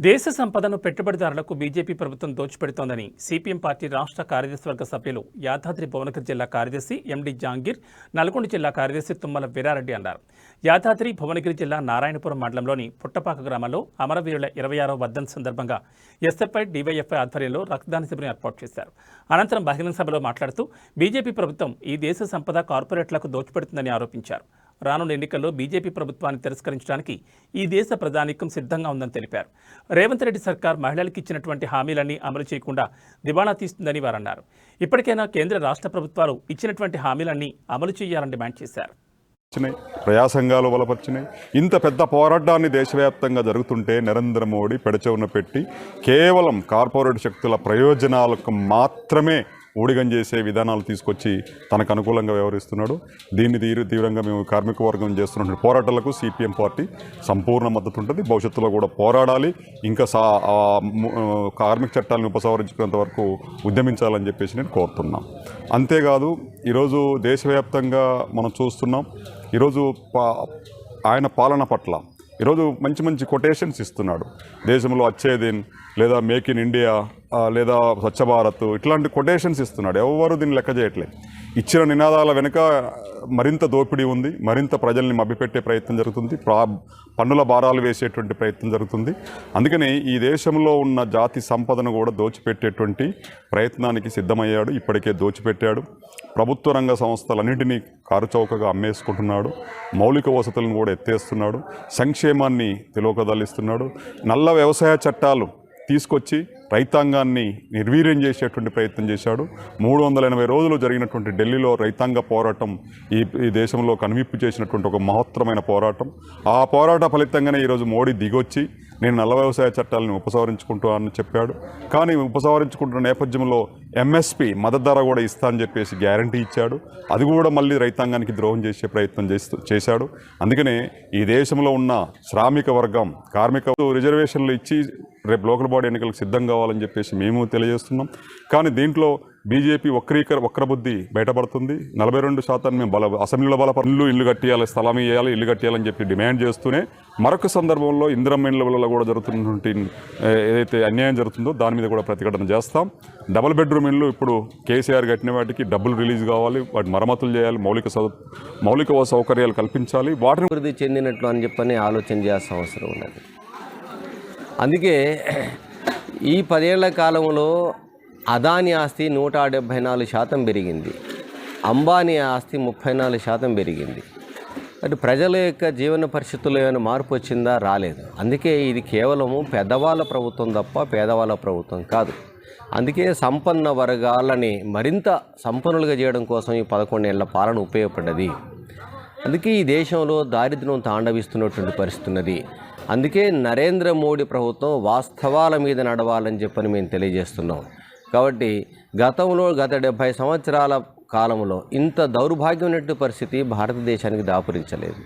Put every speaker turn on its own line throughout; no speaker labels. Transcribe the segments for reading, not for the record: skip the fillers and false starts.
దేశ సంపదను పెట్టుబడిదారులకు బీజేపీ ప్రభుత్వం దోచిపెడుతోందని సిపిఎం పార్టీ రాష్ట్ర కార్యదర్శివర్గ సభ్యులు యాదాద్రి భువనగిరి జిల్లా కార్యదర్శి ఎండి జాంగీర్, నల్గొండ జిల్లా కార్యదర్శి తుమ్మల వీరారెడ్డి అన్నారు. యాదాద్రి భువనగిరి జిల్లా నారాయణపురం మండలంలోని పుట్టపాక గ్రామంలో అమరవీరుల 26వ వర్ధంతి సందర్భంగా ఎస్ఎఫ్ఐ డివైఎఫ్ఐ ఆధ్వర్యంలో రక్తదాన శిబిరం ఏర్పాటు చేశారు. అనంతరం బహిరంగ సభలో మాట్లాడుతూ బీజేపీ ప్రభుత్వం ఈ దేశ సంపద కార్పొరేట్లకు దోచిపెడుతుందని ఆరోపించారు. రానున్న ఎన్నికల్లో బీజేపీ ప్రభుత్వాన్ని తిరస్కరించడానికి ఈ దేశ ప్రజానీకం సిద్ధంగా ఉందని తెలిపారు. రేవంత్ రెడ్డి సర్కార్ మహిళలకు ఇచ్చినటువంటి హామీలన్నీ అమలు చేయకుండా దివాణా తీస్తుందని వారు అన్నారు. ఇప్పటికైనా కేంద్ర రాష్ట్ర ప్రభుత్వాలు ఇచ్చినటువంటి హామీలన్నీ అమలు చేయాలని డిమాండ్ చేశారు.
ప్రజా సంఘాలు బలపరిచినాయి. ఇంత పెద్ద పోరాటాన్ని దేశవ్యాప్తంగా జరుగుతుంటే నరేంద్ర మోడీ పెడచెవున పెట్టి కేవలం కార్పొరేట్ శక్తుల ప్రయోజనాలకు మాత్రమే ఊడిగం చేసే విధానాలు తీసుకొచ్చి తనకు అనుకూలంగా వ్యవహరిస్తున్నాడు. దీన్ని తీవ్రంగా మేము కార్మిక వర్గం చేస్తున్న పోరాటాలకు సిపిఎం పార్టీ సంపూర్ణ మద్దతు ఉంటుంది. భవిష్యత్తులో కూడా పోరాడాలి. ఇంకా కార్మిక చట్టాలను ఉపసంహరించుకునేంత వరకు ఉద్యమించాలని చెప్పేసి నేను కోరుతున్నాం. అంతేకాదు ఈరోజు దేశవ్యాప్తంగా మనం చూస్తున్నాం. ఈరోజు ఆయన పాలన పట్ల ఈరోజు మంచి మంచి కొటేషన్స్ ఇస్తున్నాడు. దేశంలో అచ్చేదిన్ లేదా మేక్ ఇన్ ఇండియా లేదా స్వచ్ఛ భారత్ ఇట్లాంటి కొటేషన్స్ ఇస్తున్నాడు. ఎవరు దీన్ని లెక్క చేయట్లేదు. ఇచ్చిన నినాదాల వెనుక మరింత దోపిడీ ఉంది. మరింత ప్రజల్ని మభ్యపెట్టే ప్రయత్నం జరుగుతుంది. పన్నుల భారాలు వేసేటువంటి ప్రయత్నం జరుగుతుంది. అందుకని ఈ దేశంలో ఉన్న జాతి సంపదను కూడా దోచిపెట్టేటువంటి ప్రయత్నానికి సిద్ధమయ్యాడు. ఇప్పటికే దోచిపెట్టాడు. ప్రభుత్వ రంగ సంస్థలన్నింటినీ కారుచౌకగా అమ్మేసుకుంటున్నాడు. మౌలిక వసతులను కూడా ఎత్తేస్తున్నాడు. సంక్షేమాన్ని తిలోకదల్లిస్తున్నాడు. నల్ల వ్యవసాయ చట్టాలు తీసుకొచ్చి రైతాంగాన్ని నిర్వీర్యం చేసేటువంటి ప్రయత్నం చేశాడు. 380 రోజులు జరిగినటువంటి ఢిల్లీలో రైతాంగ పోరాటం ఈ దేశంలో కనువిప్పు చేసినటువంటి ఒక మహత్తరమైన పోరాటం. ఆ పోరాట ఫలితంగానే ఈరోజు మోడీ దిగొచ్చి నేను నల్ల వ్యవసాయ చట్టాలను ఉపసంహరించుకుంటానని చెప్పాడు. కానీ ఉపసంహరించుకుంటున్న నేపథ్యంలో ఎంఎస్పి మద్దతు ధర కూడా ఇస్తా అని చెప్పేసి గ్యారంటీ ఇచ్చాడు. అది కూడా మళ్ళీ రైతాంగానికి ద్రోహం చేసే ప్రయత్నం చేశాడు. అందుకనే ఈ దేశంలో ఉన్న శ్రామిక వర్గం కార్మిక రిజర్వేషన్లు ఇచ్చి రేపు లోకల్ బాడీ ఎన్నికలకు సిద్ధం కావాలని చెప్పేసి మేము తెలియజేస్తున్నాం. కానీ దీంట్లో బీజేపీ వక్రబుద్ధి బయటపడుతుంది. 42% మేము అసెంబ్లీలో ఇల్లు కట్టియాలి, స్థలం ఇవ్వాలి, ఇల్లు కట్టియాలని చెప్పి డిమాండ్ చేస్తూనే మరొక సందర్భంలో ఇందిరమ్మ ఇండ్ల వల్ల కూడా జరుగుతున్నటువంటి ఏదైతే అన్యాయం జరుగుతుందో దాని మీద కూడా ప్రతిఘటన చేస్తాం. డబుల్ బెడ్రూమ్ ఇల్లు ఇప్పుడు కేసీఆర్ కట్టిన వాటికి డబ్బులు రిలీజ్ కావాలి, వాటి మరమ్మతులు చేయాలి, మౌలిక సౌకర్యాలు కల్పించాలి. వాటిని
అభివృద్ధి చెందినట్లు అని చెప్పని ఆలోచన చేయాల్సిన అవసరం ఉన్నది. అందుకే ఈ 10 ఏళ్ల కాలంలో అదాని ఆస్తి 174% పెరిగింది. అంబానీ ఆస్తి 34% పెరిగింది. అంటే ప్రజల యొక్క జీవన పరిస్థితుల్లో ఏమైనా మార్పు వచ్చిందా? రాలేదు. అందుకే ఇది కేవలము పెద్దవాళ్ళ ప్రభుత్వం తప్ప పేదవాళ్ళ ప్రభుత్వం కాదు. అందుకే సంపన్న వర్గాలని మరింత సంపన్నులుగా చేయడం కోసం ఈ 11 ఏళ్ల పాలన ఉపయోగపడ్డది. అందుకే ఈ దేశంలో దారిద్ర్యం తాండవిస్తున్నటువంటి పరిస్థితి ఉన్నది. అందుకే నరేంద్ర మోడీ ప్రభుత్వం వాస్తవాల మీద నడవాలని చెప్పని మేము తెలియజేస్తున్నాం. కాబట్టి గత 70 సంవత్సరాల కాలంలో ఇంత దౌర్భాగ్యమైనటువంటి పరిస్థితి భారతదేశానికి దాపురించలేదు.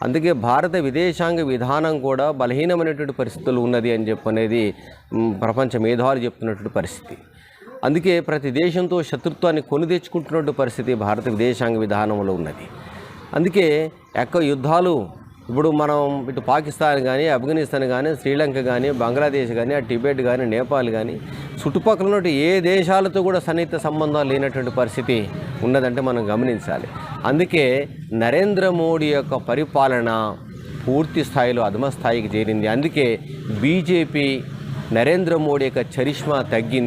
అందుకే భారత విదేశాంగ విధానం కూడా బలహీనమైనటువంటి పరిస్థితులు ఉన్నది అని చెప్పనేది ప్రపంచ మేధావులు చెప్తున్నటువంటి పరిస్థితి. అందుకే ప్రతి దేశంతో శత్రుత్వాన్ని కొని తెచ్చుకుంటున్నటువంటి పరిస్థితి భారత విదేశాంగ విధానంలో ఉన్నది. అందుకే ఎక్కువ యుద్ధాలు ఇప్పుడు మనం ఇటు పాకిస్తాన్ కానీ, ఆఫ్ఘనిస్తాన్ కానీ, శ్రీలంక కానీ, బంగ్లాదేశ్ కానీ, టిబెట్ కానీ, నేపాల్ కానీ చుట్టుపక్కల ఉన్నట్టు ఏ దేశాలతో కూడా సన్నిహిత సంబంధాలు లేనటువంటి పరిస్థితి ఉన్నదంటే మనం గమనించాలి. అందుకే నరేంద్ర మోడీ యొక్క పరిపాలన పూర్తి స్థాయిలో అధమ స్థాయికి చేరింది. అందుకే బీజేపీ నరేంద్ర మోడీ యొక్క చరిష్మా తగ్గింది.